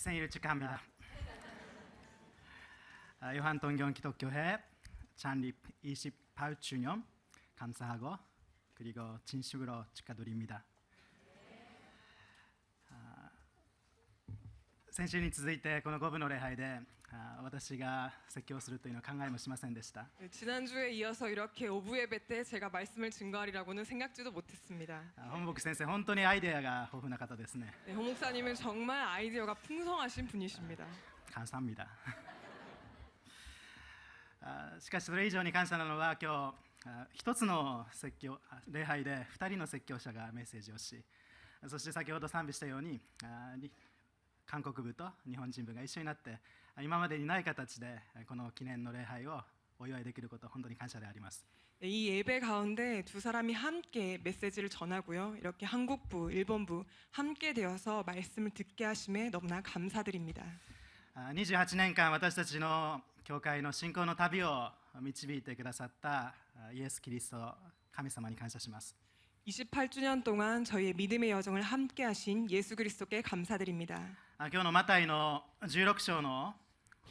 생일 축하합니다. 요한동경기독교회 창립 28주년 감사하고 그리고 진심으로 축하드립니다. 先週に続いてこの5部の礼拝で私が説教するというのは考えもしませんでした。 지난주에 이어서 이렇게 오부 예배 때 제가 말씀을 증거하리라고는 생각지도 못했습니다. 本牧先生本当にアイデアが豊富な方ですね。 홍 목사님은 정말 아이디어가 풍성하신 분이십니다. 감사합니다. しかしそれ以上に感謝なのは今日一つの説教礼拝で2人の説教者がメッセージをし、そして先ほど賛美したように韓国部と日本人部が一緒になって今までにない形でこの記念の礼拝をお祝いできること本当に感謝であります。 이 예배 가운데 두 사람이 함께 메시지를 전하고요. 이렇게 한국부, 일본부 함께 되어서 말씀을 듣게 하심에 너무나 감사드립니다. 28年間私たちの教会の信仰の旅を導いてくださったイエス・キリスト神様に感謝します。 28주년 동안 저희의 믿음의 여정을 함께 하신 예수 그리스도께 감사드립니다. 今日のマタイの16章の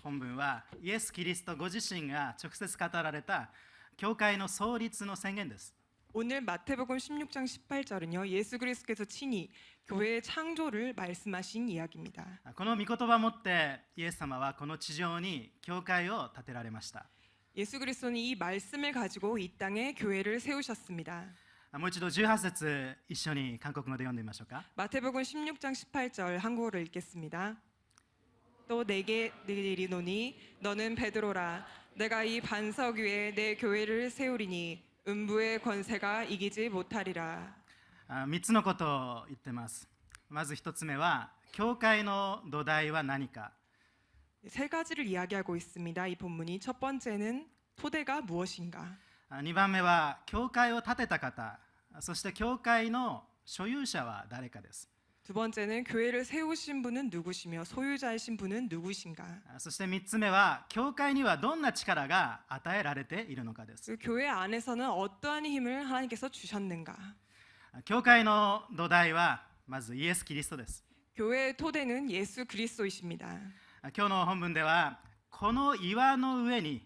本文はイエス・キリストご自身が直接語られた教会の創立の宣言です。 오늘 마태복음 16장 18절은요. 예수 그리스도께서 친히 교회의 창조를 말씀하신 이야기입니다. この御言葉をもってイエス様はこの地上に教会を建てられました。 예수 그리스도는 이 말씀을 가지고 이 땅에 교회를 세우셨습니다. もう一度18節一緒に韓国語で読んでみましょうか。 마태복음 16장 18절 한국어로 읽겠습니다. 또 내게 이르노니 너는 베드로라 내가 이 반석 위에 내 교회를 세우리니 음부의 권세가 이기지 못하리라. 3つのことを言ってます。まず1つ目は教会の土台は何か。 세 가지를 이야기하고 있습니다. 이 본문이 첫 번째는 토대가 무엇인가. 2番目は教会を建てた方、そして教会の所有者は誰かです。 두 번째는 교회를 세우신 분은 누구시며 소유자이신 분은 누구신가. そして3つ目は教会にはどんな力が与えられているのかです。 그 교회 안에서는 어떠한 힘을 하나님께서 주셨는가. 教会の土台はまずイエス・キリストです。 교회의 토대는 예수 그리스도이십니다. 今日の本文ではこの岩の上に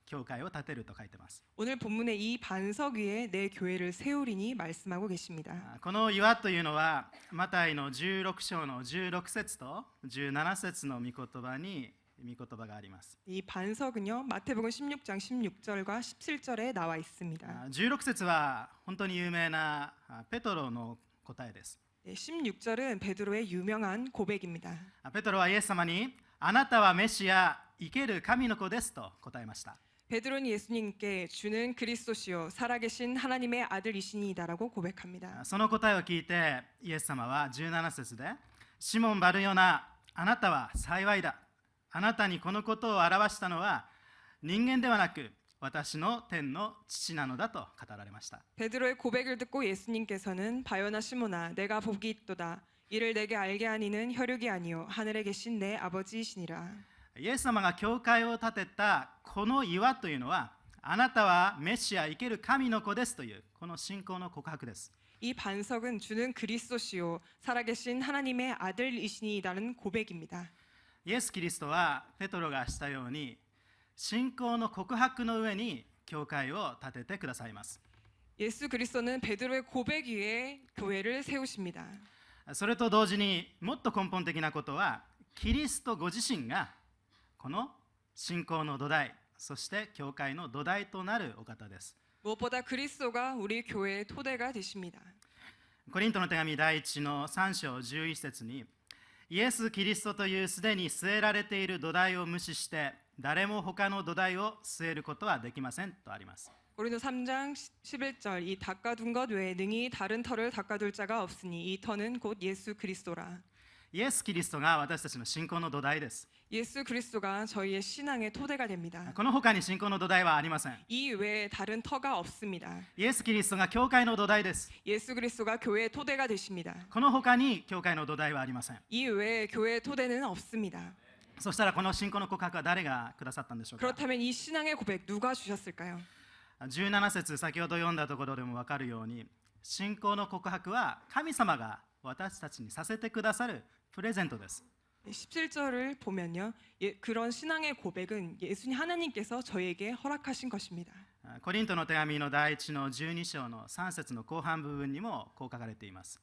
教会を建てると書いてます。 오늘 본문에 이 반석 위에 내 교회를 세우리니 말씀하고 계십니다. この岩というのはマタイの16章の16節と17節の御言葉に御言葉があります。 이 반석은요 마태복음 16장 16절과 17절에 나와 있습니다. 16節は本当に有名なペトロの答えです。 16절은 베드로의 유명한 고백입니다. ペトロはイエス様にあなたはメシア生ける神の子ですと答えました。 베드로는 예수님께 주는 그리스도시요 살아계신 하나님의 아들이시니이다라고 고백합니다. その答えを聞いてイエス様は17節でシモン・バルヨナあなたは幸いだ。あなたにこのことを表したのは人間ではなく私の天の父なのだと語られました。 베드로의 고백을 듣고 예수님께서는 바요나 시모나 내가 복이 있도다. 이를 내게 알게 하니는 혈육이 아니요 하늘에 계신 내 아버지이시니라. イエス様が教会を建てたこの岩というのはあなたはメシア生ける神の子ですというこの信仰の告白です。 이 반석은 주는 그리스도시요 살아계신 하나님의 아들이시니이다는 고백입니다. イエス・キリストはペトロがしたように信仰の告白の上に教会を建ててくださいます。 예수 그리스도는 베드로의 고백 위에 교회를 세우십니다. それと同時にもっと根本的なことはキリストご自身がこの信仰の土台そして教会の土台となるお方です。 무엇보다 그리스도가 우리 교회의 토대가 되십니다. コリントの手紙第1の3章11節にイエス・キリストというすでに据えられている土台を無視して誰も他の土台を据えることはできませんとあります。 고린도 3장 11절 이 닦아둔 것 외에 능히 다른 터를 닦아둘 자가 없으니 이 터는 곧 예수 그리스도라. イエス・キリストが私たちの信仰の土台です。 예수 그리스도가 저희의 신앙의 토대가 됩니다. この他に信仰の土台はありません。 이 외에 다른 터가 없습니다. イエス・キリストが教会の土台です。 예수 그리스도가 교회의 토대가 되십니다. この他に教会の土台はありません。 이 외에 교회의 토대는 없습니다. そしたらこの信仰の告白は誰がくださったんでしょうか。 그렇다면 이 신앙의 고백 누가 주셨을까요? 17節先ほど読んだところでも分かるように信仰の告白は神様が私たちにさせてくださるプレゼントです。 17절을 보면요. 그런 신앙의 고백은 예수님 하나님께서 저희에게 허락하신 것입니다. コリントの手紙の第1の12章の3節の後半部分にもこう書かれています。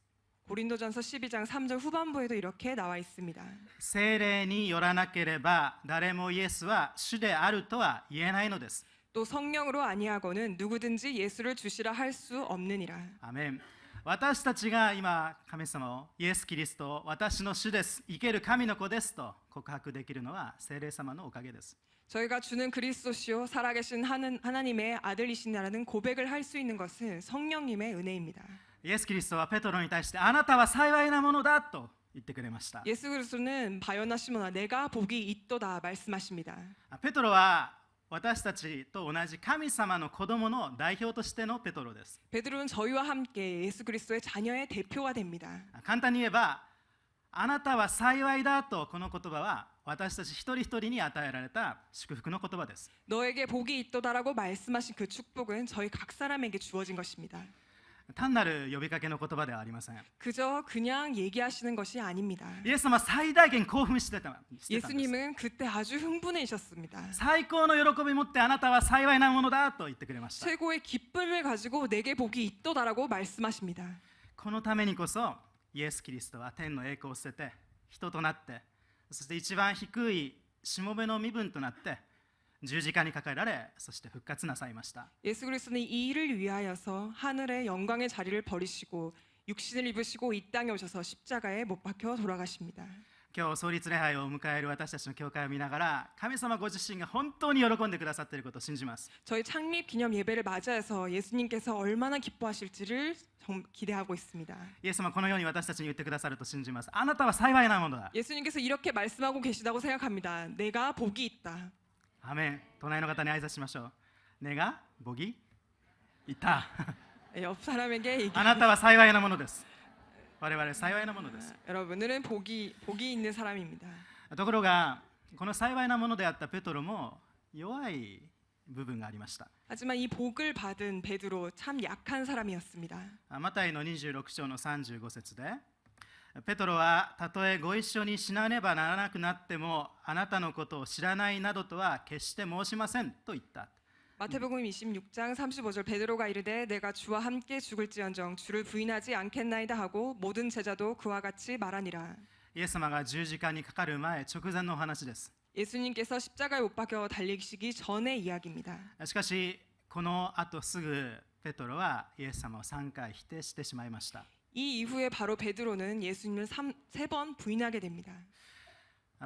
고린도전서 12장 3절 후반부에도 이렇게 나와 있습니다. 聖霊によらなければ誰もイエスは主であるとは言えないのです。 또 성령으로 아니하고는 누구든지 예수를 주시라 할 수 없느니라. アメン。私たちが今神様をイエス・キリストを私の主です、生ける神の子ですと告白できるのは聖霊様のおかげです。 저희가 주는 그리스도시요 살아계신 하나님의 아들이시라는 고백을 할 수 있는 것은 성령님의 은혜입니다. イエス・キリストはペトロに対してあなたは幸いなものだと言ってくれました。 예수 그리스도는 바요나 시몬아 내가 복이 있도다 말씀하십니다. ペトロは私たちと同じ神様の子供の代表としてのペトロです。 베드로는 저희와 함께 예수 그리스도의 자녀의 대표가 됩니다. 簡単に言えばあなたは幸いだとこの言葉は私たち一人一人に与えられた祝福の言葉です。 너에게 복이 있도다라고 말씀하신 그 축복은 저희 각 사람에게 주어진 것입니다. 単なる呼びかけの言葉ではありません。 그저 그냥 얘기하시는 것이 아닙니다. イエス様は最大限興奮してたんです。 예수님은 그때 아주 흥분해셨습니다. 最高の喜びを持ってあなたは幸いなものだと言ってくれました。 최고의 기쁨을 가지고 내게 복이 있도다라고 말씀하십니다. このためにこそイエス・キリストは天の栄光を捨てて人となって、そして一番低いしもべの身分となって十字架にかけられ、そして復活なさいました。 예수 그리스도는 이 일을 위하여서 하늘의 영광의 자리를 버리시고 육신을 입으시고 이 땅에 오셔서 십자가에 못 박혀 돌아가십니다. 今日創立礼拝を迎える私たちの教会を見ながら神様ご自身が本当に喜んでくださっていることを信じます。 저희 창립 기념 예배를 맞이해서 예수님께서 얼마나 기뻐하실지를 기대하고 있습니다. イエス様はこのように私たちに言ってくださると信じます。あなたは幸いなものだ。 예수님께서 이렇게 말씀하고 계시다고 생각합니다. 내가 복이 있다. アメン。隣の方に挨拶しましょう。ねがボギいた。 옆 사람에게 あなたは幸いなものです。我々幸いなものです。 여러분들은 복이 있는 사람입니다. ところがこの幸いなものであったペトロも弱い部分がありました。 하지만 이 복을 받은 베드로 참 약한 사람이었습니다. マタイの26章の35節でペトロはたとえご一緒に死なねばならなくなってもあなたのことを知らないなどとは決して申しませんと言った。 마태복음 26장 35절 베드로가 이르되 내가 주와 함께 죽을지언정 주를 부인하지 않겠나이다 하고 모든 제자도 그와 같이 말하니라. イエス様が十字架にかかる前直前のお話です。 예수님께서 십자가에 못 박혀 달리시기 전의 이야기입니다. しかしこの後すぐペトロはイエス様を3回否定してしまいました。 이 이후에 바로 베드로는 예수님을 3번 부인하게 됩니다.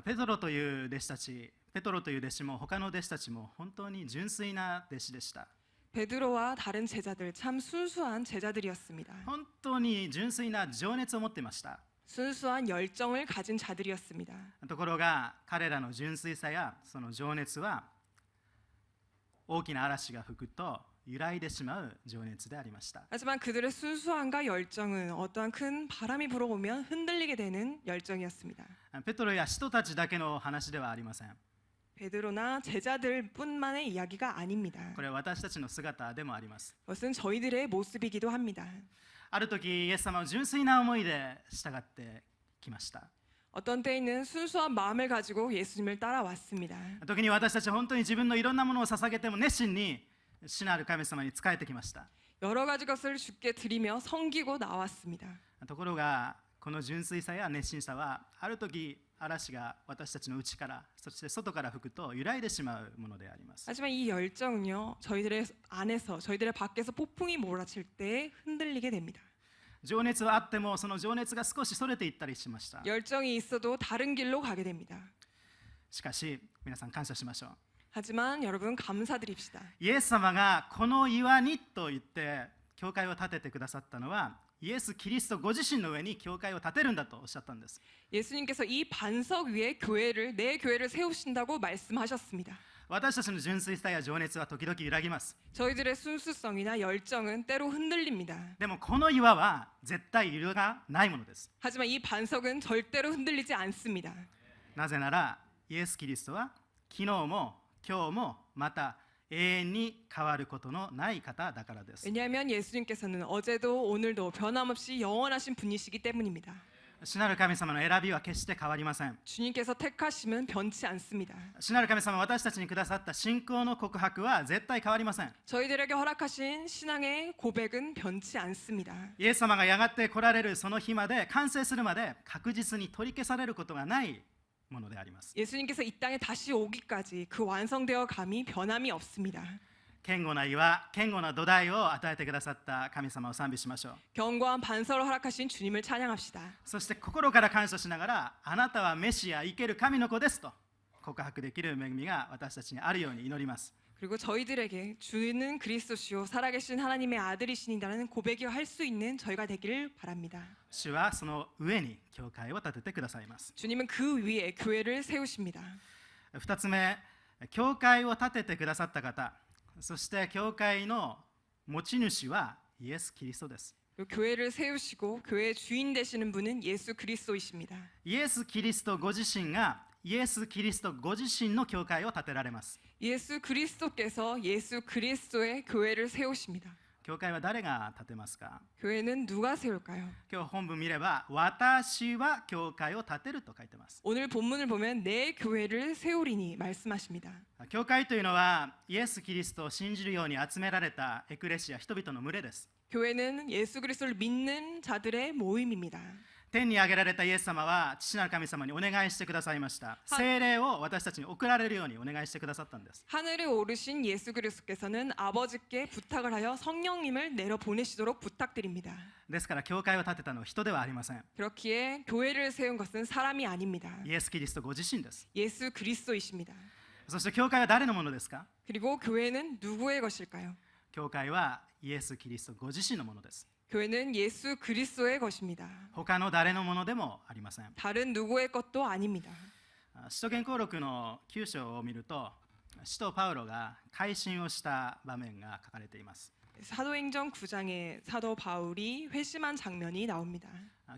ペトロという弟子たち、ペトロという弟子も他の弟子たちも本当に純粋な弟子でした。 베드로와 다른 제자들 참 순수한 제자들이었습니다. 本当に純粋な情熱を持っていました。 순수한 열정을 가진 자들이었습니다. ところが彼らの純粋さやその情熱は大きな嵐が吹くと揺らいでしまう情熱でありました。 하지만 그들의 순수함과 열정은 어떠한 큰 바람이 불어오면 흔들리게 되는 열정이었습니다. ペトロや使徒たちだけの話ではありません。 베드로나 제자들뿐만의 이야기가 아닙니다. これは私たちの姿でもあります。 그것은 저희들의 모습이기도 합니다. ある時イエス様を純粋な思いで従ってきました。 어떤 때에는 순수한 마음을 가지고 예수님을 따라왔습니다. 時に私たちは本当に自分のいろんなものを捧げても熱心に主なる神様に仕えてきました。 여러 가지 것을 주께 드리며 섬기고 나왔습니다. ところがこの純粋さや熱心さはある時嵐が私たちの内からそして外から吹くと揺らいでしまうものであります。 하지만 이 열정은요 저희들의 안에서 저희들의 밖에서 폭풍이 몰아칠 때 흔들리게 됩니다. 情熱はあってもその情熱が少しそれていったりしました。 열정이 있어도 다른 길로 가게 됩니다. しかし皆さん感謝しましょう。 하지만 여러분 감사드립시다. イエス様がこの岩にと言って教会を建ててくださったのはイエス・キリストご自身の上に教会を建てるんだとおっしゃったんです。 예수님께서 이 반석 위에 내 교회를 세우신다고 말씀하셨습니다. 私たちの純粋さや情熱は時々揺らぎます。 저희들의 순수성이나 열정은 때로 흔들립니다. でもこの岩は絶対揺るがないものです。 하지만 이 반석은 절대로 흔들리지 않습니다. なぜならイエス・キリストは昨日も今日もまた永遠に変わることのない方だからです。 왜냐하면 예수님께서는 어제도 오늘도 변함없이 영원하신 분이시기 때문입니다. 主なる神様の選びは決して変わりません。 주님께서 택하심은 변치 않습니다. 主なる神様は私たちにくださった信仰の告白は絶対変わりません。 저희들에게 허락하신 신앙의 고백은 변치 않습니다. イエス様がやがて来られるその日まで、完成するまで確実に取り消されることがないものであります。 예수님께서 이 땅에 다시 오기까지 그 완성되어 감이 변함이 없습니다. 堅固な岩、堅固な土台を与えてくださった神様を賛美しましょう。 견고한 반석을 허락하신 주님을 찬양합시다. そして心から感謝しながら、あなたはメシア、生ける神の子ですと告白できる恵みが私たちにあるように祈ります。 그리고 저희들에게 주는 그리스도시요 살아계신 하나님의 아들이신이라는 고백을 할 수 있는 저희가 되기를 바랍니다. 主はその上に教会を建ててくださいます。 주님은 그 위에 교회를 세우십니다. 2つ目、教会を建ててくださった方、そして教会の持ち主はイエス・キリストです。 그리고 교회를 세우시고 교회의 주인 되시는 분은 예수 그리스도이십니다. イエス・キリストご自身がイエス・キリストご自身の教会を建てられます。 예수 그리스도께서 예수 그리스도의 교회를 세우십니다. 教会は誰が建てますか？ 교회는 누가 세울까요? 今日本文見れば、私は教会を建てると書いてます。 오늘 본문을 보면 내 교회를 세우리니 말씀하십니다. 教会というのはイエス・キリストを信じるように集められたエクレシア、人々の群れです。 교회는 예수 그리스도를 믿는 자들의 모임입니다. 天に上げられたイエス様は父なる神様にお願いしてくださいました。聖霊を私たちに送られるようにお願いしてくださったんです。 하늘에 오르신 예수 그리스도께서는 아버지께 부탁을 하여 성령님을 내려 보내시도록 부탁드립니다. ですから教会を建てたのは人ではありません。 그렇기에 교회를 세운 것은 사람이 아닙니다. イエス・キリストご自身です。 예수 그리스도이십니다. そして教会は誰のものですか？ 그리고 교회는 누구의 것일까요? 教会はイエス・キリストご自身のものです。 교회는 예수 그리스도의 것입니다. 他の誰のものでもありません。 다른 누구의 것도 아닙니다. 使徒言行録の9章を見ると、使徒パウロが改心をした場面が書かれています。 사도행전 9장에 사도 바울이 회심한 장면이 나옵니다.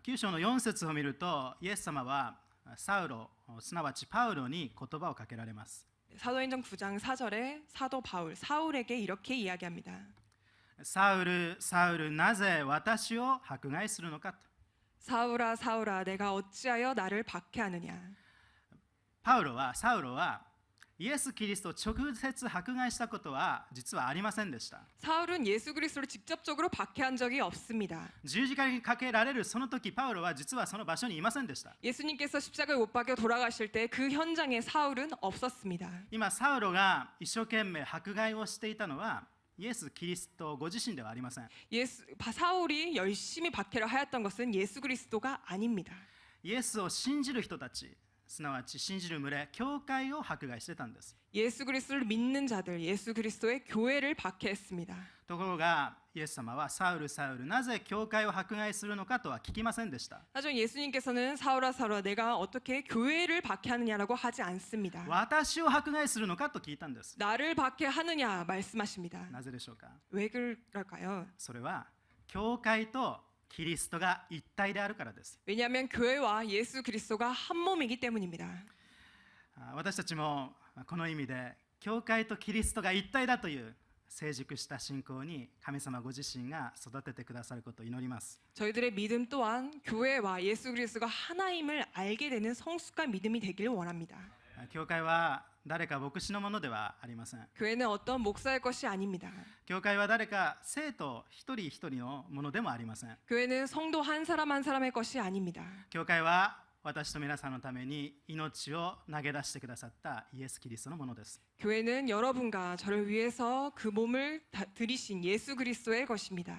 9章の4節を見ると、イエス様はサウロ、すなわちパウロに言葉をかけられます。 사도행전 9장 4절에 사도 바울, 사울에게 이렇게 이야기합니다. サウル、サウル、なぜ私を迫害するのかと。 사울아 사울아 내가 어찌하여 나를 박해하느냐. サウロはイエス・キリストを直接迫害したことは実はありませんでした。 사울은 예수 그리스도를 직접적으로 박해한 적이 없습니다. 十字架にかけられるその時、パウロは実はその場所にいませんでした。 예수님께서 십자가에 못 박혀 돌아가실 때 그 현장에 사울은 없었습니다. 今サウロが一生懸命迫害をしていたのはイエス・キリストご自身ではありません。 사울이 열심히 박해를 하였던 것은 예수 그리스도가 아닙니다. イエスを信じる人たち、すなわち信じる群れ、教会を迫害してたんです。 예수 그리스도를 믿는 자들, 예수 그리스도의 교회를 박해했습니다. ところがイエス様はサウル、サウル、なぜ教会を迫害するのかとは聞きませんでした。 하지만 예수님께서는 사울아 사울아 내가 어떻게 교회를 박해하느냐라고 하지 않습니다. 私を迫害するのかと聞いたんです。 나를 박해하느냐 말씀하십니다. なぜでしょうか？ 왜 그럴까요? それは教会とキリストが一体であるからです。 왜냐하면 교회와 예수 그리스도가 한 몸이기 때문입니다. 私たちもこの意味で教会とキリストが一体だという成熟した信仰に神様ご自身が育ててくださることを祈ります。 저희들의 믿음 또한 교회와 예수 그리스도가 하나임을 알게 되는 성숙한 믿음이 되기를 원합니다. 教会は誰か牧師のものではありません。 교회는 어떤 목사의 것이 아닙니다. 教会は誰か生徒一人一人のものでもありません。 교회는 성도 한 사람 한 사람의 것이 아닙니다. 教会は私と皆さんのために命を投げ出してくださったイエス・キリストのものです。 교회는 여러분과 저를 위해서 그 몸을 들이신 예수 그리스도의 것입니다.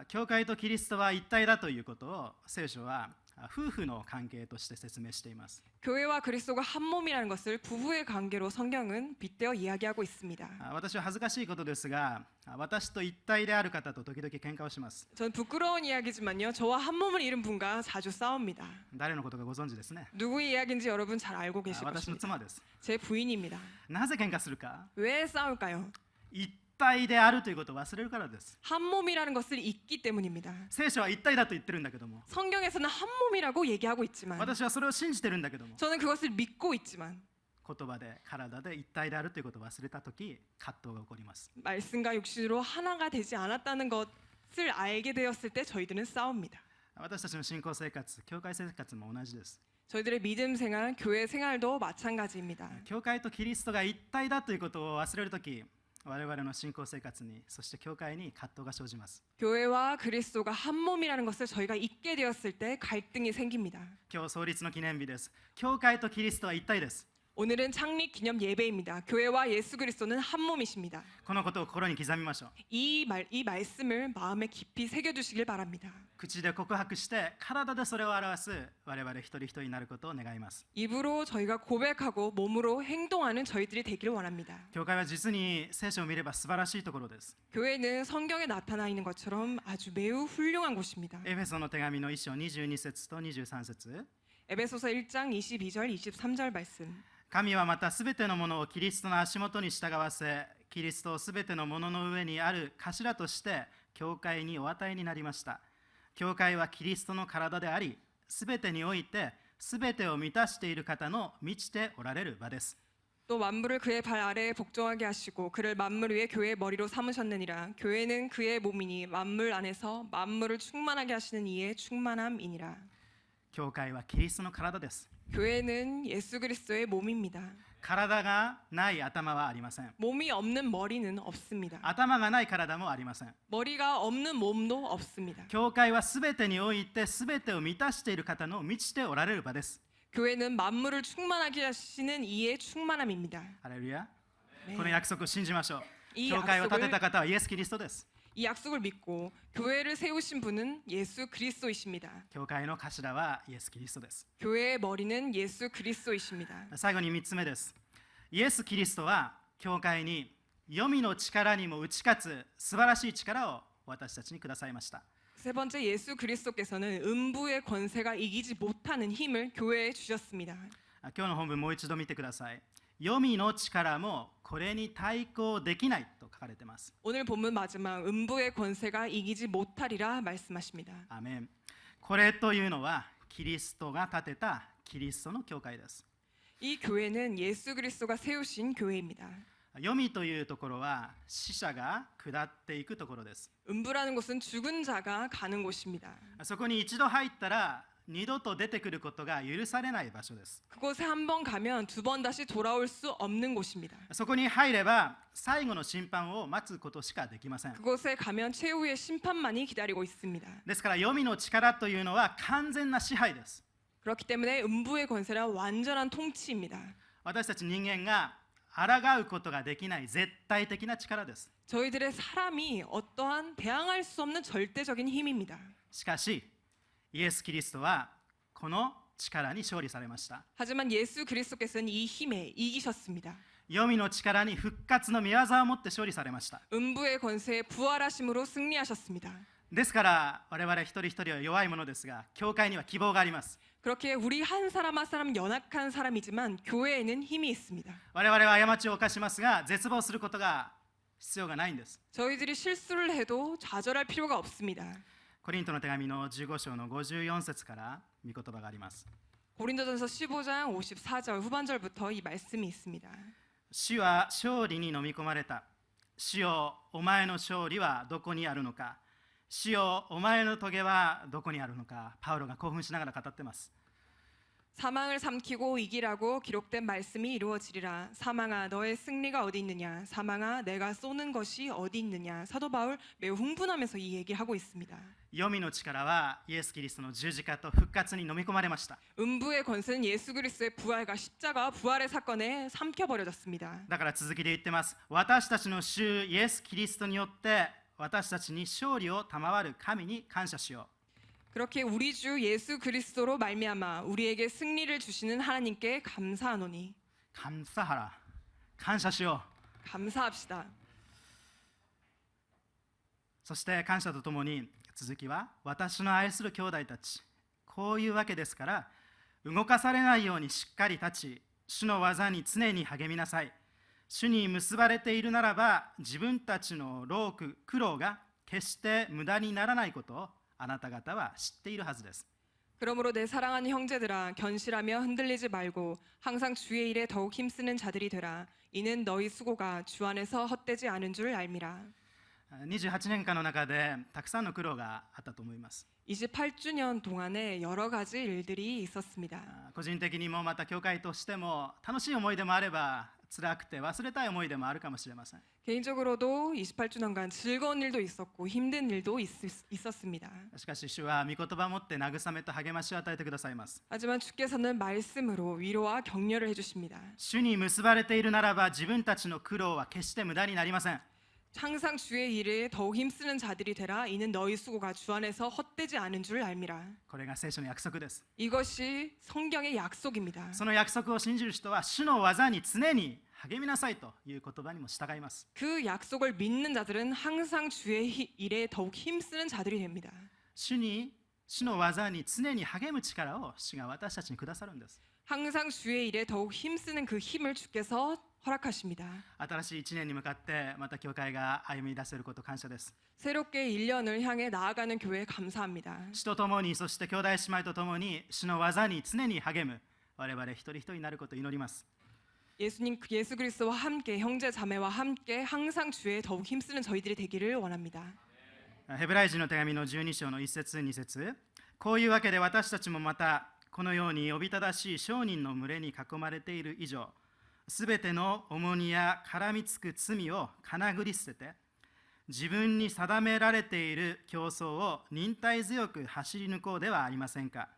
教会とキリストは一体だということを聖書は夫婦の関係として説明しています。 교회와 그리스도가 한 몸이라는 것을 부부의 관계로 성경은 빗대어 이야기하고 있습니다. 私は恥ずかしいことですが、私と一体である方と時々喧嘩をします。 전 부끄러운 이야기지만요. 저와 한 몸을 이룬 분과 자주 싸웁니다. 誰のことかご存知ですね。 누구의 이야기인지 여러분 잘 알고 계실 私の 것입니다. 妻です。 제 부인입니다. なぜ喧嘩するか？ 왜 싸울까요? 一体であるということを忘れるからです。 한 몸이라는 것을 잊기 때문입니다. 聖書は一体だと言ってるんだけども、 성경에서는 한 몸이라고 얘기하고 있지만 私はそれを信じてるんだけども、 저는 그것을 믿고 있지만 言葉で体で一体であるということを忘れたとき、葛藤が起こります。 말씀과 육신으로 하나가 되지 않았다는 것을 알게 되었을 때 저희들은 싸웁니다. 私たちの信仰生活、教会生活も同じです。 저희들의 믿음 생활, 교회 생활도 마찬가지입니다. 教会とキリストが一体だということを忘れるとき、我々の信仰生活に、そして教会に葛藤が生じます。 교회와 그리스도가 한 몸이라는 것을 저희가 잊게 되었을 때 갈등이 생깁니다. 今日創立の記念日です。教会とキリストは一体です。 오늘은 창립 기념 예배입니다. 교회와 예수 그리스도는 한 몸이십니다. このことを心に刻みましょう。 이 말씀을 마음에 깊이 새겨두시길 바랍니다. 口で告白して体でそれを表す我々一人一人になることを願います。 입으로 저희가 고백하고 몸으로 행동하는 저희들이 되기를 원합니다. 教会は実に聖書を見れば素晴らしいところです。 교회는 성경에 나타나 있는 것처럼 아주 매우 훌륭한 곳입니다. エフェソの手紙の1章22節と23節。 에베소서 1장 22절 23절 말씀. 神はまたすべてのものをキリストの足元に従わせ、キリストをすべてのものの上にある頭として教会にお与えになりました。教会はキリストの体であり、すべてにおいてすべてを満たしている方の満ちておられる場です。 또 만물을 그의 발 아래에 복종하게 하시고 그를 만물 위에 교회의 머리로 삼으셨느니라. 교회는 그의 몸이니 만물 안에서 만물을 충만하게 하시는 이의 충만함이니라. 教会はキリストの体です。 교회는 예수 그리스도의 몸입니다. 体がない頭はありません。 몸이 없는 머리는 없습니다. 頭がない体もありません。 머리가 없는 몸도 없습니다. 教会はすべてにおいてすべてを満たしている方の満ちておられる場です。 교회는 만물을 충만하게 하시는 이의 충만함입니다. ハレルヤ。 네. この約束を信じましょう。 이 教会を建て 약속을, た方はイエス・キリストです。 이 약속을 믿고 교회를 세우신 분은 예수 그리스도이십니다. 教会の頭はイエス・キリストです。 교회의 머리는 예수 그리스도이십니다. 最後に3つ目です。イエス・キリストは教会に黄泉の力にも打ち勝つ素晴らしい力を私たちにくださいました。 세 번째 예수 그리스도께서는 음부의 권세가 이기지 못하는 힘을 교회에 주셨습니다. 今日の本文もう一度見てください。黄泉の力もこれに対抗できないと書かれています。 오늘 본문 마지막 음부의 권세가 이기지 못하리라 말씀하십니다. アーメン。これというのはキリストが建てたキリストの教会です。 이 교회는 예수 그리스도가 세우신 교회입니다. 黄泉というところは死者が下っていくところです。 음부라는 곳은 죽은 자가 가는 곳입니다. そこに一度入ったら二度と出てくることが許されない場所です。 그곳에 한 번 가면 두 번 다시 돌아올 수 없는 곳입니다. そこに入れば最後の審判を待つことしかできません。 그곳에 가면 최후의 심판만이 기다리고 있습니다. ですから黄泉の力というのは完全な支配です。 그렇기 때문에 음부의 권세란 완전한 통치입니다. 私たち人間が抗うことができない絶対的な力です。 저희들의 사람이 어떠한 대항할 수 없는 절대적인 힘입니다. しかしイエス・キリストはこの力に勝利されました。 하지만 예수 그리스도께서는 이 힘에 이기셨습니다. 黄泉の力に復活の御業をもって勝利されました。 음부의 권세에 부활하심으로 승리하셨습니다. ですから我々一人一人は弱いものですが、教会には希望があります。 그렇게 우리 한 사람 한 사람 연약한 사람이지만 교회에는 힘이 있습니다. 我々は過ちを犯しますが、絶望することが必要がないんです。 저희들이 실수를 해도 좌절할 필요가 없습니다. コリントの手紙の15章の54節から御言葉があります。 고린도전서 15장 54절 후반절부터 이 말씀이 있습니다. 主は勝利に飲み込まれた。主よ、お前の勝利はどこにあるのか。主よ、お前の棘はどこにあるのか。パウロが興奮しながら語っています。 사망을 삼키고 이기라고 기록된 말씀이 이루어지리라. 사망아 너의 승리가 어디 있느냐. 사망아 내가 쏘는 것이 어디 있느냐. 사도 바울 매우 흥분하면서 이 얘기하고 있습니다. 黄泉の力はイエス・キリストの十字架と復活に飲み込まれました。 음부의 권세는 예수 그리스도의 부활과 십자가 부활의 사건에 삼켜버려졌습니다. だから続きで言ってます。私たちの主イエス・キリストによって私たちに勝利を賜る神に感謝しよう。 그렇게 우리 주 예수 그리스도로 말미암아 우리에게 승리를 주시는 하나님께 감사하노니. 感謝ハラ、感謝しよう。 감사합시다. そして感謝とともに続きは、私の愛する兄弟たち、こういうわけですから動かされないようにしっかり立ち、主の技に常に励みなさい。主に結ばれているならば自分たちの苦労が決して無駄にならないことをあなた方は知っているはずです。 그러므로 내 사랑하는 형제들아 견실하며 흔들리지 말고 항상 주의 일에 더욱 힘쓰는 자들이 되라. 이는 너희 수고가 주 안에서 헛되지 않은 줄 알미라. 28年間の中でたくさんの苦労があったと思います。 28주년 동안에 여러 가지 일들이 있었습니다. 個人的にもまた教会としても楽しい思い出もあれば辛くて忘れたい思い出もあるかもしれません。 개인적으로도 28주년간 즐거운 일도 있었고 힘든 일도 있었습니다. しかし主は御言葉を持って慰めと励ましを与えてくださいます。 하지만 주께서는 말씀으로 위로와 격려를 해주십니다. 主に結ばれているならば自分たちの苦労は決して無駄になりません。 항상 주의 일에 더욱 힘쓰는 자들이 되라. 이는 너희 수고가 주 안에서 헛되지 않은 줄 알미라. これが聖書の約束です。 이것이 성경의 약속입니다. その約束を信じる人は主の技に常に励みなさいという言葉にも従います。 그 약속을 믿는 자들은 항상 주의 일에 더욱 힘쓰는 자들이 됩니다. 主の技に常に励む力を主が私たちにくださるんです。 항상 주의 일에 더욱 힘쓰는 그 힘을 주께서 허락하십니다. 新しい1年に向かってまた教会が歩み出せること感謝です。 새롭게 1년을 향해 나아가는 교회 감사합니다. 主と共にそして兄弟姉妹と共に主の技に常に励む我々一人一人になることを祈ります。 예수 그리스도와 함께 형제 자매와 함께 항상 주에 더욱 힘쓰는 저희들이 되기를 원합니다. ヘブライ人の手紙の12章の1節2節、こういうわけで私たちもまたこのようにおびただしい商人の群れに囲まれている以上、すべての重荷や絡みつく罪をかなぐり捨てて、自分に定められている競争を忍耐強く走り抜こうではありませんか。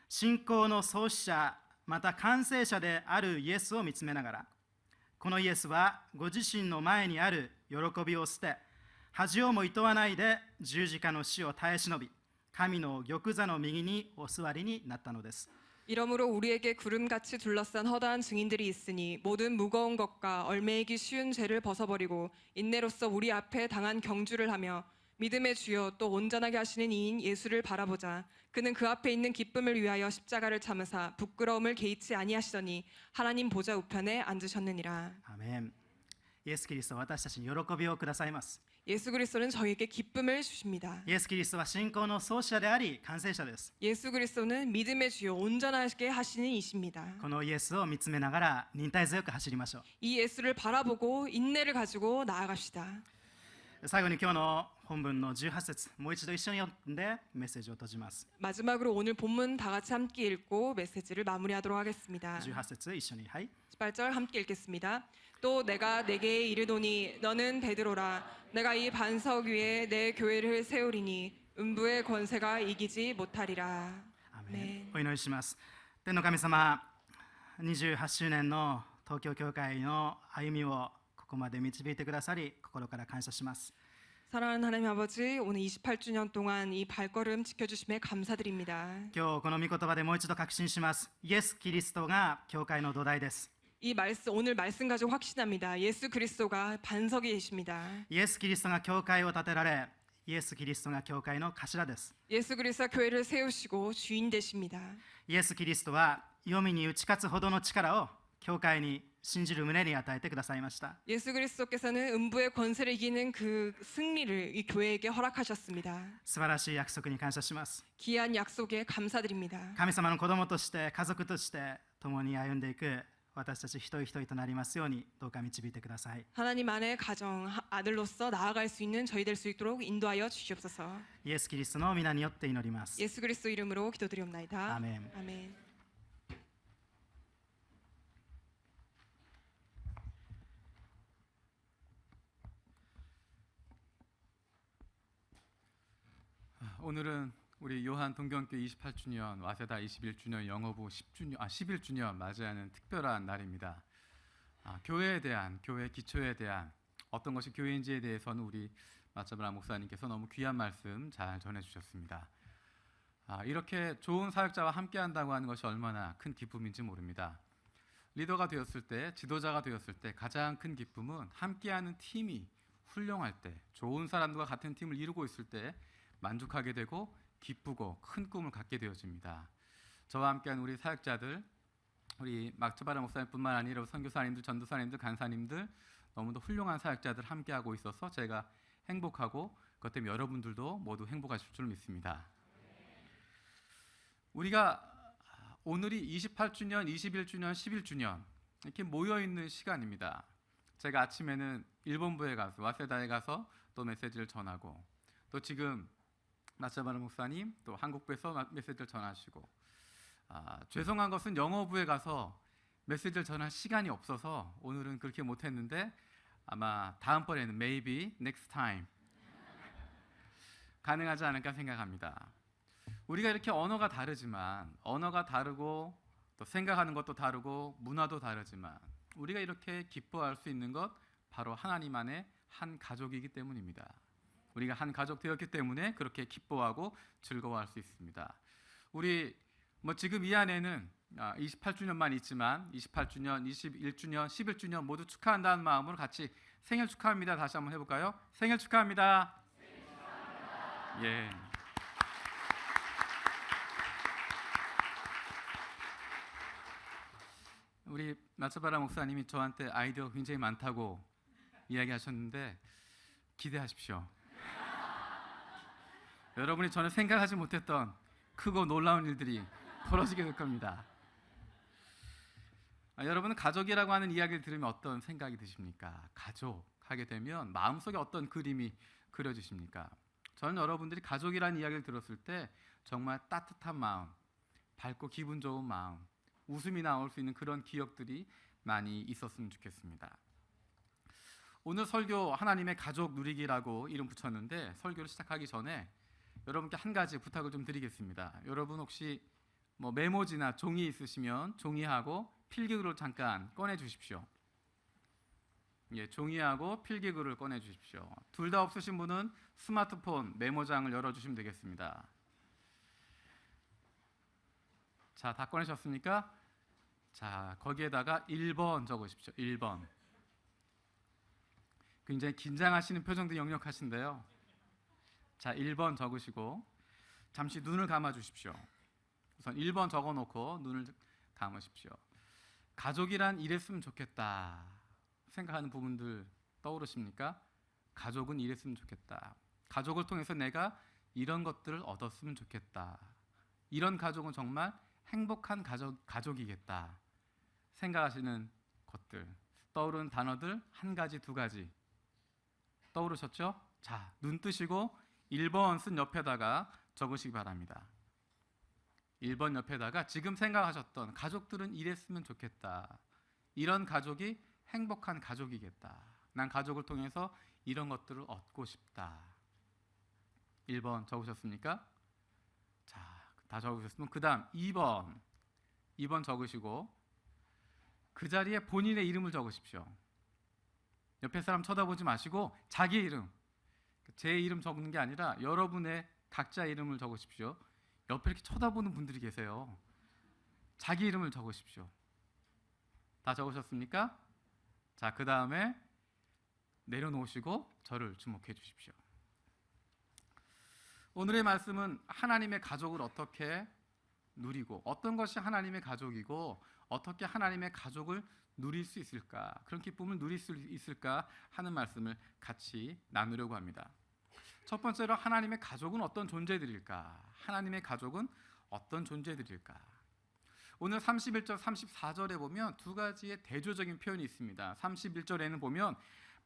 信仰の創始者、また完成者であるイエスを見つめながら、このイエスはご自身の前にある喜びを捨て、恥をも厭わないで十字架の死を耐え忍び、神の玉座の右にお座りになったのです。 이러므로 우리에게 구름같이 둘러싼 허다한 증인들이 있으니 모든 무거운 것과 얽매이기 쉬운 죄를 벗어버리고 인내로써 우리 앞에 당한 경주를 하며 믿음의 주여 또 온전하게 하시는 이인 예수를 바라보자. 그는 그 앞에 있는 기쁨을 위하여 십자가를 참으사 부끄러움을 개의치 아니하시더니 하나님 보좌 우편에 앉으셨느니라. アメン。イエス・キリストは私たちに喜びをくださいます。 예수 그리스도는 저희에게 기쁨을 주십니다. イエス・キリストは信仰の創始者であり完成者です。 예수 그리스도는 믿음의 주여 온전하게 하시는 이십니다. このイエスを見つめながら忍耐強く走りましょ 이 예수를 바라보고 인내를 가지고 나아갑시다. う。最後に今日の本文の18節、もう一度一緒に読んでメッセージを閉じます。 마지막으로 오늘 본문 다 같이 함께 읽고 메시지를 마무리하도록 하겠습니다. 18節一緒に、はい。 18절 함께 읽겠습니다. 또 내가 내게 이르노니 너는 베드로라. 내가 이 반석 위에 내 교회를 세우리니 음부의 권세가 이기지 못하리라. アメン。ねお祈りします。天の神様、28周年の東京教会の歩みをここまで導いてくださり心から感謝します。 사랑하는 하나님 아버지, 오늘 28주년 동안 이 발걸음 지켜주심에 감사드립니다. 今日この御言葉でもう一度確信します。イエス・キリストが教会の土台です。 오늘 말씀 가지고 확신합니다. 예수 그리스도가 반석이 되십니다. イエス・キリストが教会を建てられ、イエス・キリストが教会の頭です。 예수 그리스도가 교회를 세우시고 주인 되십니다. イエス・キリストは黄泉に打ち勝つほどの力を教会に信じる胸に与えてくださいました。 예수 그리스도께서는 음부의 권세를 이기는 그 승리를 이 교회에게 허락하셨습니다. 素晴らしい約束に感謝します。 귀한 약속에 감사드립니다. 神様の子供として家族として共に歩んでいく私たち一人一人となりますようにどうか導いてください。 하나님 안에 가정 아들로서 나아갈 수 있는 저희 될 수 있도록 인도하여 주시옵소서. イエス・キリストの皆によって祈ります。 예수 그리스도 이름으로 기도드리옵나이다. 아멘. 아멘. 오늘은 우리 요한 동경교회 28주년, 와세다 21주년, 영어부 11주년 맞이하는 특별한 날입니다. 교회에 대한, 교회 기초에 대한 어떤 것이 교회인지에 대해서는 우리 마차브라 목사님께서 너무 귀한 말씀 잘 전해주셨습니다. 이렇게 좋은 사역자와 함께한다고 하는 것이 얼마나 큰 기쁨인지 모릅니다. 리더가 되었을 때, 지도자가 되었을 때 가장 큰 기쁨은 함께하는 팀이 훌륭할 때, 좋은 사람들과 같은 팀을 이루고 있을 때 만족하게 되고 기쁘고 큰 꿈을 갖게 되어집니다. 저와 함께한 우리 사역자들, 우리 마차바라 목사님뿐만 아니라 선교사님들, 전도사님들, 간사님들 너무도 훌륭한 사역자들 함께하고 있어서 제가 행복하고 그것 때문에 여러분들도 모두 행복하실 줄 믿습니다. 우리가 오늘이 28주년, 21주년, 11주년 이렇게 모여있는 시간입니다. 제가 아침에는 일본부에 가서 와세다에 가서 또 메시지를 전하고, 또 지금 나차바라 목사님 또 한국부에서 메시지를 전하시고, 죄송한 것은 영어부에 가서 메시지를 전할 시간이 없어서 오늘은 그렇게 못했는데 아마 다음번에는 maybe next time 가능하지 않을까 생각합니다. 우리가 이렇게 언어가 다르지만, 언어가 다르고 또 생각하는 것도 다르고 문화도 다르지만, 우리가 이렇게 기뻐할 수 있는 것 바로 하나님 안에 한 가족이기 때문입니다. 우리가 한 가족 되었기 때문에 그렇게 기뻐하고 즐거워할 수 있습니다. 우리 지금 이 안에는 28주년만 있지만 28주년, 21주년, 11주년 모두 축하한다는 마음으로 같이 생일 축하합니다 다시 한번 해볼까요? 생일 축하합니다. 생일 축하합니다. 예. 우리 나차바라 목사님이 저한테 아이디어가 굉장히 많다고 이야기하셨는데 기대하십시오. 여러분이 전혀 생각하지 못했던 크고 놀라운 일들이 벌어지게 될 겁니다. 여러분은 가족이라고 하는 이야기를 들으면 어떤 생각이 드십니까? 가족 하게 되면 마음속에 어떤 그림이 그려지십니까? 저는 여러분들이 가족이라는 이야기를 들었을 때 정말 따뜻한 마음, 밝고 기분 좋은 마음, 웃음이 나올 수 있는 그런 기억들이 많이 있었으면 좋겠습니다. 오늘 설교 하나님의 가족 누리기라고 이름 붙였는데, 설교를 시작하기 전에 여러분께 한 가지 부탁을 좀 드리겠습니다. 여러분 혹시 메모지나 종이 있으시면 종이하고 필기구를 잠깐 꺼내 주십시오. 예, 종이하고 필기구를 꺼내 주십시오. 둘 다 없으신 분은 스마트폰 메모장을 열어 주시면 되겠습니다. 자, 다 꺼내셨습니까? 자, 거기에다가 1번 적으십시오. 1번. 굉장히 긴장하시는 표정도 역력하신데요. 자, 1번 적으시고 잠시 눈을 감아 주십시오. 우선 1번 적어 놓고 눈을 감으십시오. 가족이란 이랬으면 좋겠다 생각하는 부분들 떠오르십니까? 가족은 이랬으면 좋겠다. 가족을 통해서 내가 이런 것들을 얻었으면 좋겠다. 이런 가족은 정말 행복한 가족이겠다 생각하시는 것들, 떠오르는 단어들 한 가지, 두 가지 떠오르셨죠? 자, 눈 뜨시고 1번 쓴 옆에다가 적으시기 바랍니다. 1번 옆에다가 지금 생각하셨던 가족들은 이랬으면 좋겠다. 이런 가족이 행복한 가족이겠다. 난 가족을 통해서 이런 것들을 얻고 싶다. 1번 적으셨습니까? 자, 다 적으셨으면 그 다음 2번 적으시고 그 자리에 본인의 이름을 적으십시오. 옆에 사람 쳐다보지 마시고 자기 이름, 제 이름 적는 게 아니라 여러분의 각자 이름을 적으십시오. 옆에 이렇게 쳐다보는 분들이 계세요. 자기 이름을 적으십시오. 다 적으셨습니까? 자, 그 다음에 내려놓으시고 저를 주목해 주십시오. 오늘의 말씀은 하나님의 가족을 어떻게 누리고 어떤 것이 하나님의 가족이고 어떻게 하나님의 가족을 누릴 수 있을까, 그런 기쁨을 누릴 수 있을까 하는 말씀을 같이 나누려고 합니다. 첫 번째로 하나님의 가족은 어떤 존재들일까? 하나님의 가족은 어떤 존재들일까? 오늘 31절, 34절에 보면 두 가지의 대조적인 표현이 있습니다. 31절에는 보면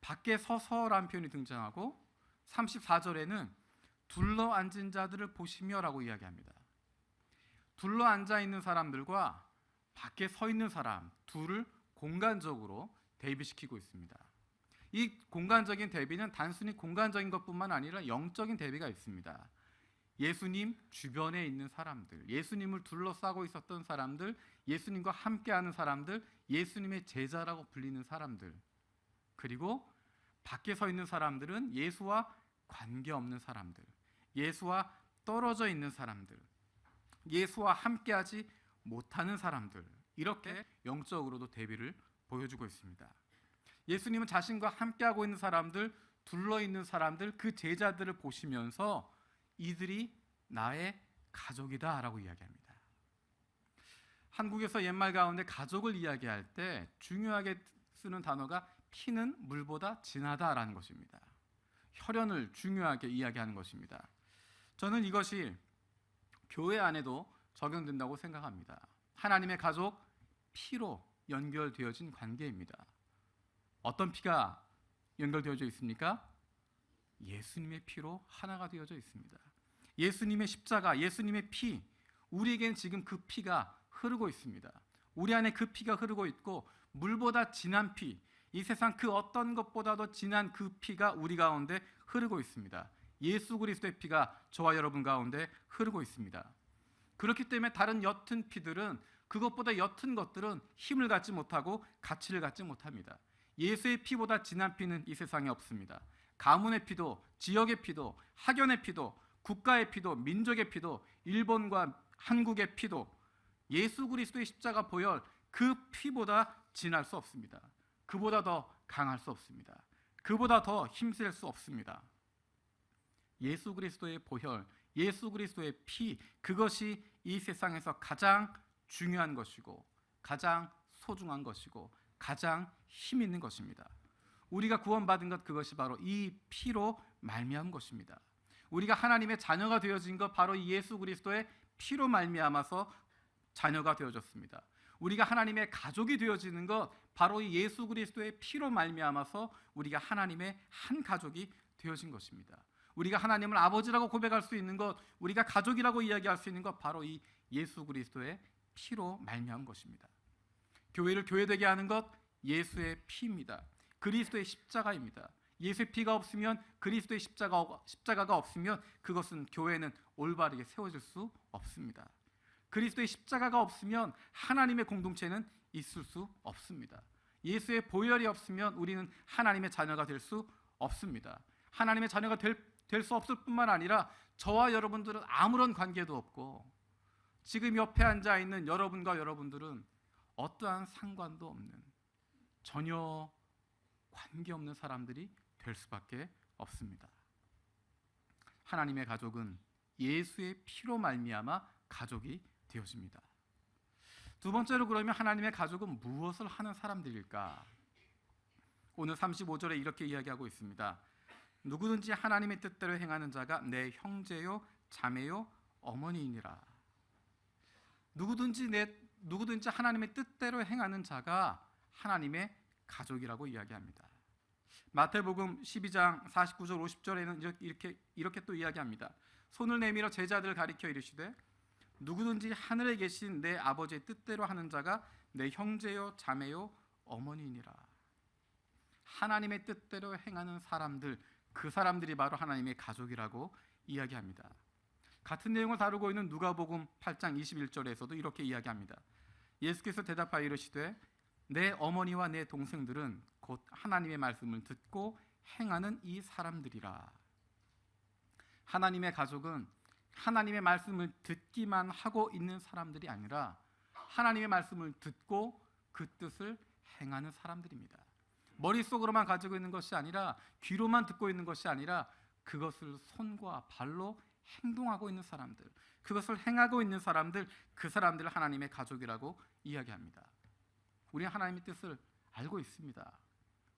밖에 서서라는 표현이 등장하고 34절에는 둘러 앉은 자들을 보시며라고 이야기합니다. 둘러 앉아 있는 사람들과 밖에 서 있는 사람 둘을 공간적으로 대비시키고 있습니다. 이 공간적인 대비는 단순히 공간적인 것뿐만 아니라 영적인 대비가 있습니다. 예수님 주변에 있는 사람들, 예수님을 둘러싸고 있었던 사람들, 예수님과 함께하는 사람들, 예수님의 제자라고 불리는 사람들, 그리고 밖에 서 있는 사람들은 예수와 관계없는 사람들, 예수와 떨어져 있는 사람들, 예수와 함께하지 못하는 사람들, 이렇게 영적으로도 대비를 보여주고 있습니다. 예수님은 자신과 함께하고 있는 사람들, 둘러 있는 사람들, 그 제자들을 보시면서 이들이 나의 가족이다 라고 이야기합니다. 한국에서 옛말 가운데 가족을 이야기할 때 중요하게 쓰는 단어가 피는 물보다 진하다라는 것입니다. 혈연을 중요하게 이야기하는 것입니다. 저는 이것이 교회 안에도 적용된다고 생각합니다. 하나님의 가족, 피로 연결되어진 관계입니다. 어떤 피가 연결되어져 있습니까? 예수님의 피로 하나가 되어져 있습니다. 예수님의 십자가, 예수님의 피, 우리에겐 지금 그 피가 흐르고 있습니다. 우리 안에 그 피가 흐르고 있고 물보다 진한 피, 이 세상 그 어떤 것보다도 진한 그 피가 우리 가운데 흐르고 있습니다. 예수 그리스도의 피가 저와 여러분 가운데 흐르고 있습니다. 그렇기 때문에 다른 옅은 피들은, 그것보다 옅은 것들은 힘을 갖지 못하고 가치를 갖지 못합니다. 예수의 피보다 진한 피는 이 세상에 없습니다. 가문의 피도, 지역의 피도, 학연의 피도, 국가의 피도, 민족의 피도, 일본과 한국의 피도, 예수 그리스도의 십자가 보혈, 그 피보다 진할 수 없습니다. 그보다 더 강할 수 없습니다. 그보다 더 힘쓸 수 없습니다. 예수 그리스도의 보혈, 예수 그리스도의 피, 그것이 이 세상에서 가장 중요한 것이고 가장 소중한 것이고 가장 힘 있는 것입니다. 우리가 구원받은 것, 그것이 바로 이 피로 말미암은 것입니다. 우리가 하나님의 자녀가 되어진 것, 바로 이 예수 그리스도의 피로 말미암아서 자녀가 되어졌습니다. 우리가 하나님의 가족이 되어지는 것, 바로 이 예수 그리스도의 피로 말미암아서 우리가 하나님의 한 가족이 되어진 것입니다. 우리가 하나님을 아버지라고 고백할 수 있는 것, 우리가 가족이라고 이야기할 수 있는 것, 바로 이 예수 그리스도의 피로 말미암은 것입니다. 교회를 교회되게 하는 것, 예수의 피입니다. 그리스도의 십자가입니다. 예수의 피가 없으면, 그리스도의 십자가가 없으면 그것은 교회는 올바르게 세워질 수 없습니다. 그리스도의 십자가가 없으면 하나님의 공동체는 있을 수 없습니다. 예수의 보혈이 없으면 우리는 하나님의 자녀가 될 수 없습니다. 하나님의 자녀가 될 수 없을 뿐만 아니라 저와 여러분들은 아무런 관계도 없고, 지금 옆에 앉아 있는 여러분과 여러분들은 어떠한 상관도 없는, 전혀 관계없는 사람들이 될 수밖에 없습니다. 하나님의 가족은 예수의 피로 말미암아 가족이 되어집니다. 두 번째로, 그러면 하나님의 가족은 무엇을 하는 사람들일까? 오늘 35절에 이렇게 이야기하고 있습니다. 누구든지 하나님의 뜻대로 행하는 자가 내 형제요 자매요 어머니이니라. 누구든지 하나님의 뜻대로 행하는 자가 하나님의 가족이라고 이야기합니다. 마태복음 12장 49절 50절에는 이렇게 또 이야기합니다. 손을 내밀어 제자들을 가리켜 이르시되 누구든지 하늘에 계신 내 아버지의 뜻대로 하는 자가 내 형제요 자매요 어머니이니라. 하나님의 뜻대로 행하는 사람들, 그 사람들이 바로 하나님의 가족이라고 이야기합니다. 같은 내용을 다루고 있는 누가복음 8장 21절에서도 이렇게 이야기합니다. 예수께서 대답하여 이르시되 내 어머니와 내 동생들은 곧 하나님의 말씀을 듣고 행하는 이 사람들이라. 하나님의 가족은 하나님의 말씀을 듣기만 하고 있는 사람들이 아니라 하나님의 말씀을 듣고 그 뜻을 행하는 사람들입니다. 머릿속으로만 가지고 있는 것이 아니라, 귀로만 듣고 있는 것이 아니라 그것을 손과 발로 행동하고 있는 사람들, 그것을 행하고 있는 사람들, 그 사람들을 하나님의 가족이라고 이야기합니다. 우리는 하나님의 뜻을 알고 있습니다.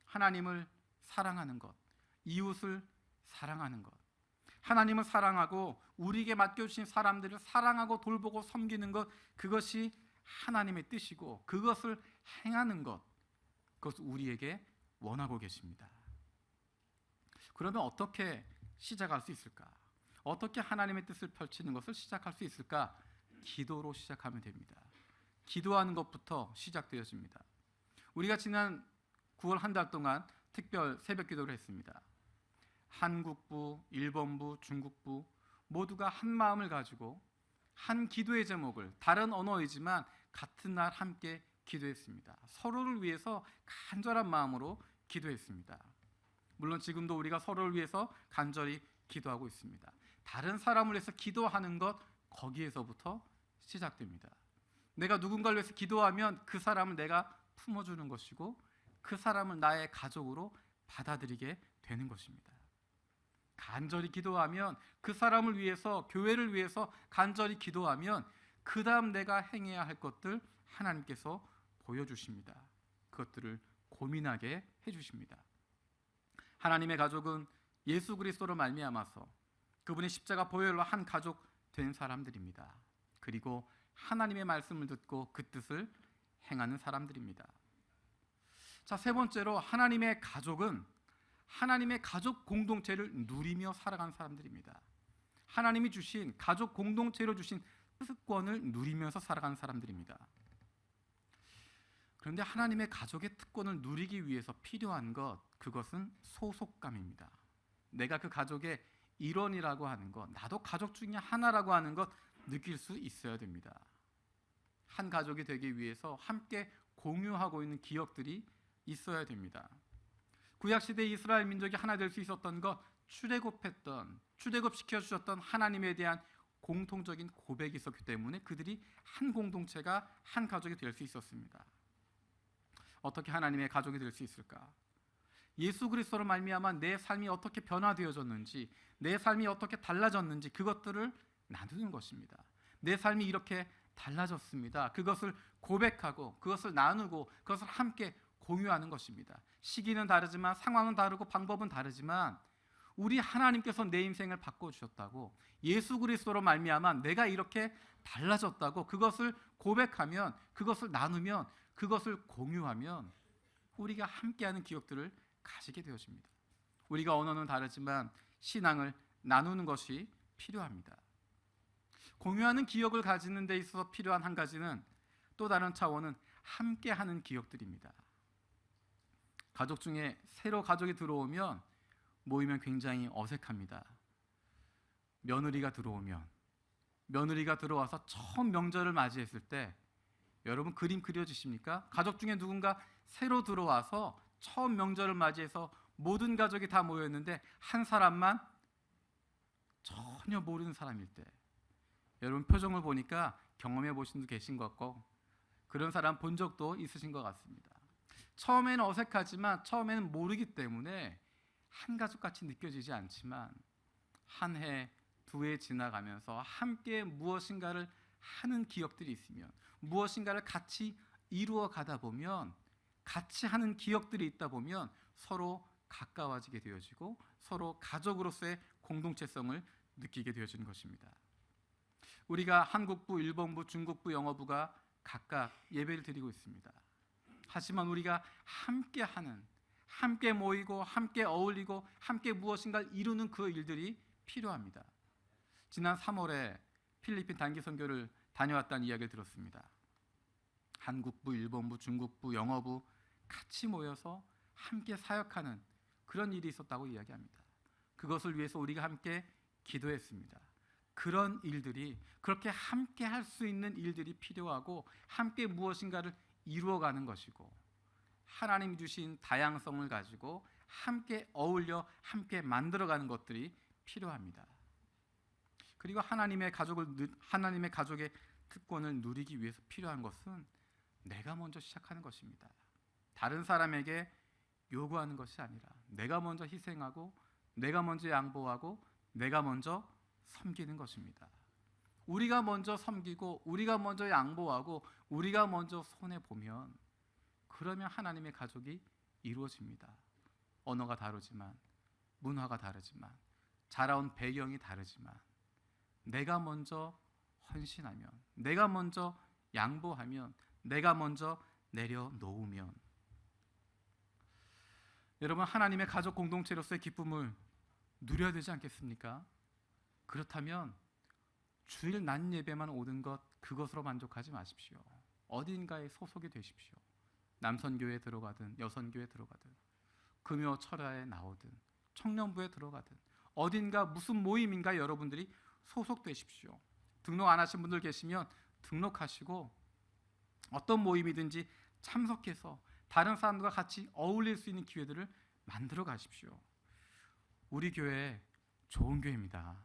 하나님을 사랑하는 것, 이웃을 사랑하는 것, 하나님을 사랑하고 우리에게 맡겨주신 사람들을 사랑하고 돌보고 섬기는 것, 그것이 하나님의 뜻이고 그것을 행하는 것, 그것을 우리에게 원하고 계십니다. 그러면 어떻게 시작할 수 있을까? 어떻게 하나님의 뜻을 펼치는 것을 시작할 수 있을까? 기도로 시작하면 됩니다. 기도하는 것부터 시작되어집니다. 우리가 지난 9월 한 달 동안 특별 새벽 기도를 했습니다. 한국부, 일본부, 중국부 모두가 한 마음을 가지고 한 기도의 제목을, 다른 언어이지만 같은 날 함께 기도했습니다. 서로를 위해서 간절한 마음으로 기도했습니다. 물론 지금도 우리가 서로를 위해서 간절히 기도하고 있습니다. 다른 사람을 위해서 기도하는 것, 거기에서부터 시작됩니다. 내가 누군가를 위해서 기도하면 그 사람을 내가 품어주는 것이고 그 사람을 나의 가족으로 받아들이게 되는 것입니다. 간절히 기도하면, 그 사람을 위해서, 교회를 위해서 간절히 기도하면 그 다음 내가 행해야 할 것들 하나님께서 보여주십니다. 그것들을 고민하게 해주십니다. 하나님의 가족은 예수 그리스도로 말미암아서 그분의 십자가 보혈로 한 가족 된 사람들입니다. 그리고 하나님의 말씀을 듣고 그 뜻을 행하는 사람들입니다. 자, 세 번째로, 하나님의 가족은 하나님의 가족 공동체를 누리며 살아간 사람들입니다. 하나님이 주신 가족 공동체로 주신 특권을 누리면서 살아가는 사람들입니다. 그런데 하나님의 가족의 특권을 누리기 위해서 필요한 그것은 소속감입니다. 내가 그 가족의 일원이라고 하는 것, 나도 가족 중에 하나라고 하는 것 느낄 수 있어야 됩니다. 한 가족이 되기 위해서 함께 공유하고 있는 기억들이 있어야 됩니다. 구약시대 이스라엘 민족이 하나 될 수 있었던 것, 출애굽시켜 주셨던 하나님에 대한 공통적인 고백이 있었기 때문에 그들이 한 공동체가 한 가족이 될 수 있었습니다. 어떻게 하나님의 가족이 될 수 있을까? 예수 그리스도로 말미암아 내 삶이 어떻게 변화되어졌는지, 내 삶이 어떻게 달라졌는지 그것들을 나누는 것입니다. 내 삶이 이렇게 달라졌습니다. 그것을 고백하고 그것을 나누고 그것을 함께 공유하는 것입니다. 시기는 다르지만 상황은 다르고 방법은 다르지만 우리 하나님께서 내 인생을 바꿔주셨다고, 예수 그리스도로 말미암아 내가 이렇게 달라졌다고 그것을 고백하면, 그것을 나누면, 그것을 공유하면 우리가 함께하는 기억들을 가지게 되어집니다. 우리가 언어는 다르지만 신앙을 나누는 것이 필요합니다. 공유하는 기억을 가지는 데 있어서 필요한 한 가지는, 또 다른 차원은 함께하는 기억들입니다. 가족 중에 새로 가족이 들어오면 모이면 굉장히 어색합니다. 며느리가 들어와서 처음 명절을 맞이했을 때 여러분 그림 그려지십니까? 가족 중에 누군가 새로 들어와서 처음 명절을 맞이해서 모든 가족이 다 모였는데 한 사람만 전혀 모르는 사람일 때, 여러분 표정을 보니까 경험해 보신 분 계신 것 같고 그런 사람 본 적도 있으신 것 같습니다. 처음에는 어색하지만, 처음에는 모르기 때문에 한 가족같이 느껴지지 않지만 한 해, 두 해 지나가면서 함께 무엇인가를 하는 기억들이 있으면, 무엇인가를 같이 이루어 가다 보면, 같이 하는 기억들이 있다 보면 서로 가까워지게 되어지고 서로 가족으로서의 공동체성을 느끼게 되어지는 것입니다. 우리가 한국부, 일본부, 중국부, 영어부가 각각 예배를 드리고 있습니다. 하지만 우리가 함께하는, 함께 모이고 함께 어울리고 함께 무엇인가를 이루는 그 일들이 필요합니다. 지난 3월에 필리핀 단기 선교를 다녀왔다는 이야기를 들었습니다. 한국부, 일본부, 중국부, 영어부 같이 모여서 함께 사역하는 그런 일이 있었다고 이야기합니다. 그것을 위해서 우리가 함께 기도했습니다. 그런 일들이, 그렇게 함께 할 수 있는 일들이 필요하고 함께 무엇인가를 이루어가는 것이고, 하나님 주신 다양성을 가지고 함께 어울려 함께 만들어가는 것들이 필요합니다. 그리고 하나님의 가족의 특권을 누리기 위해서 필요한 것은 내가 먼저 시작하는 것입니다. 다른 사람에게 요구하는 것이 아니라 내가 먼저 희생하고 내가 먼저 양보하고 내가 먼저 섬기는 것입니다. 우리가 먼저 섬기고 우리가 먼저 양보하고 우리가 먼저 손해보면, 그러면 하나님의 가족이 이루어집니다. 언어가 다르지만, 문화가 다르지만, 자라온 배경이 다르지만 내가 먼저 헌신하면, 내가 먼저 양보하면, 내가 먼저 내려놓으면, 여러분 하나님의 가족 공동체로서의 기쁨을 누려야 되지 않겠습니까? 그렇다면 주일 낮 예배만 오는 것, 그것으로 만족하지 마십시오. 어딘가에 소속이 되십시오. 남선교회에 들어가든 여선교회에 들어가든 금요 철야에 나오든 청년부에 들어가든 어딘가 무슨 모임인가 여러분들이 소속되십시오. 등록 안 하신 분들 계시면 등록하시고 어떤 모임이든지 참석해서 다른 사람들과 같이 어울릴 수 있는 기회들을 만들어 가십시오. 우리 교회 좋은 교회입니다.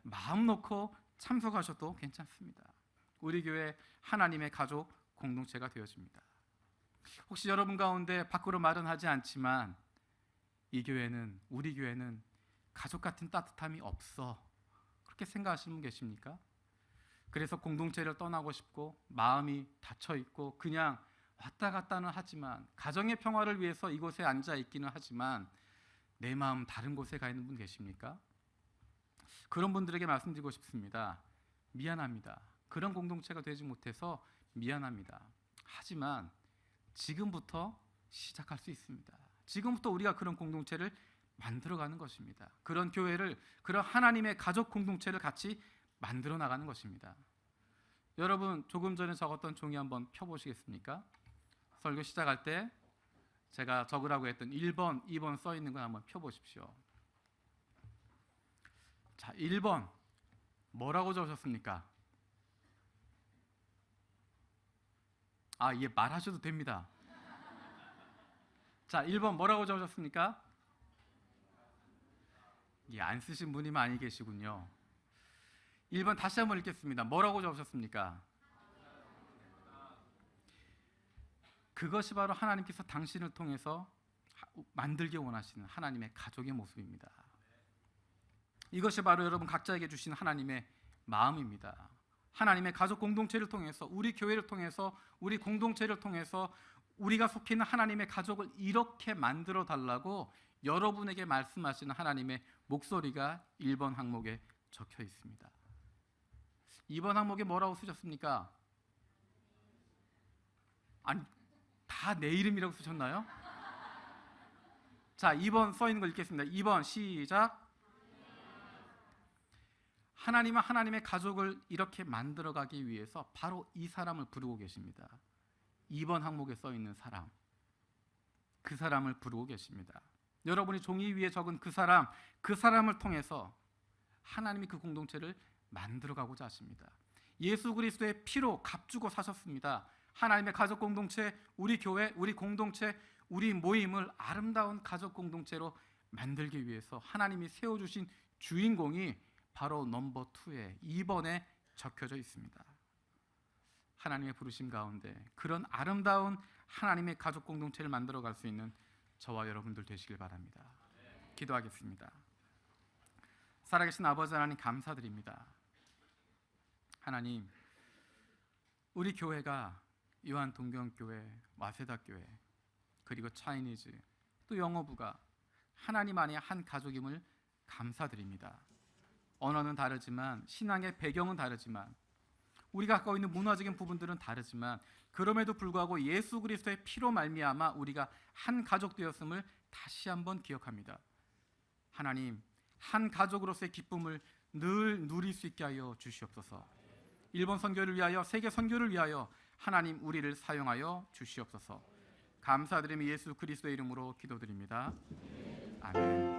마음 놓고 참석하셔도 괜찮습니다. 우리 교회 하나님의 가족 공동체가 되어집니다. 혹시 여러분 가운데 밖으로 말은 하지 않지만 이 교회는, 우리 교회는 가족 같은 따뜻함이 없어, 그렇게 생각하시는 분 계십니까? 그래서 공동체를 떠나고 싶고 마음이 닫혀 있고 그냥 왔다 갔다는 하지만, 가정의 평화를 위해서 이곳에 앉아 있기는 하지만 내 마음 다른 곳에 가 있는 분 계십니까? 그런 분들에게 말씀드리고 싶습니다. 미안합니다. 그런 공동체가 되지 못해서 미안합니다. 하지만 지금부터 시작할 수 있습니다. 지금부터 우리가 그런 공동체를 만들어가는 것입니다. 그런 교회를, 그런 하나님의 가족 공동체를 같이 만들어 나가는 것입니다. 여러분, 조금 전에 적었던 종이 한번 펴보시겠습니까? 설교 시작할 때 제가 적으라고 했던 1번, 2번 써 있는 걸 한번 펴보십시오. 자, 1번 뭐라고 적으셨습니까? 예, 말하셔도 됩니다. 자, 1번 뭐라고 적으셨습니까? 안 쓰신 분이 많이 계시군요. 1번 다시 한번 읽겠습니다. 뭐라고 적으셨습니까? 그것이 바로 하나님께서 당신을 통해서 만들기 원하시는 하나님의 가족의 모습입니다. 이것이 바로 여러분 각자에게 주신 하나님의 마음입니다. 하나님의 가족 공동체를 통해서, 우리 교회를 통해서, 우리 공동체를 통해서 우리가 속해 있는 하나님의 가족을 이렇게 만들어 달라고 여러분에게 말씀하시는 하나님의 목소리가 1번 항목에 적혀 있습니다. 2번 항목에 뭐라고 쓰셨습니까? 아니, 다 내 이름이라고 쓰셨나요? 자, 2번 써 있는 거 읽겠습니다. 2번 시작. 하나님은 하나님의 가족을 이렇게 만들어가기 위해서 바로 이 사람을 부르고 계십니다. 2번 항목에 써 있는 사람, 그 사람을 부르고 계십니다. 여러분이 종이 위에 적은 그 사람을 통해서 하나님이 그 공동체를 만들어가고자 하십니다. 예수 그리스도의 피로 값주고 사셨습니다. 하나님의 가족 공동체, 우리 교회, 우리 공동체, 우리 모임을 아름다운 가족 공동체로 만들기 위해서 하나님이 세워주신 주인공이 바로 넘버 2에 2번에 적혀져 있습니다. 하나님의 부르심 가운데 그런 아름다운 하나님의 가족 공동체를 만들어갈 수 있는 저와 여러분들 되시길 바랍니다. 기도하겠습니다. 살아계신 아버지 하나님, 감사드립니다. 하나님, 우리 교회가 요한 동경교회, 와세다교회, 그리고 차이니즈, 또 영어부가 하나님 안에 한 가족임을 감사드립니다. 언어는 다르지만, 신앙의 배경은 다르지만, 우리가 갖고 있는 문화적인 부분들은 다르지만, 그럼에도 불구하고 예수 그리스도의 피로 말미암아 우리가 한 가족 되었음을 다시 한번 기억합니다. 하나님, 한 가족으로서의 기쁨을 늘 누릴 수 있게 하여 주시옵소서. 일본 선교를 위하여, 세계 선교를 위하여 하나님 우리를 사용하여 주시옵소서. 감사드리며 예수 그리스도의 이름으로 기도드립니다. 아멘.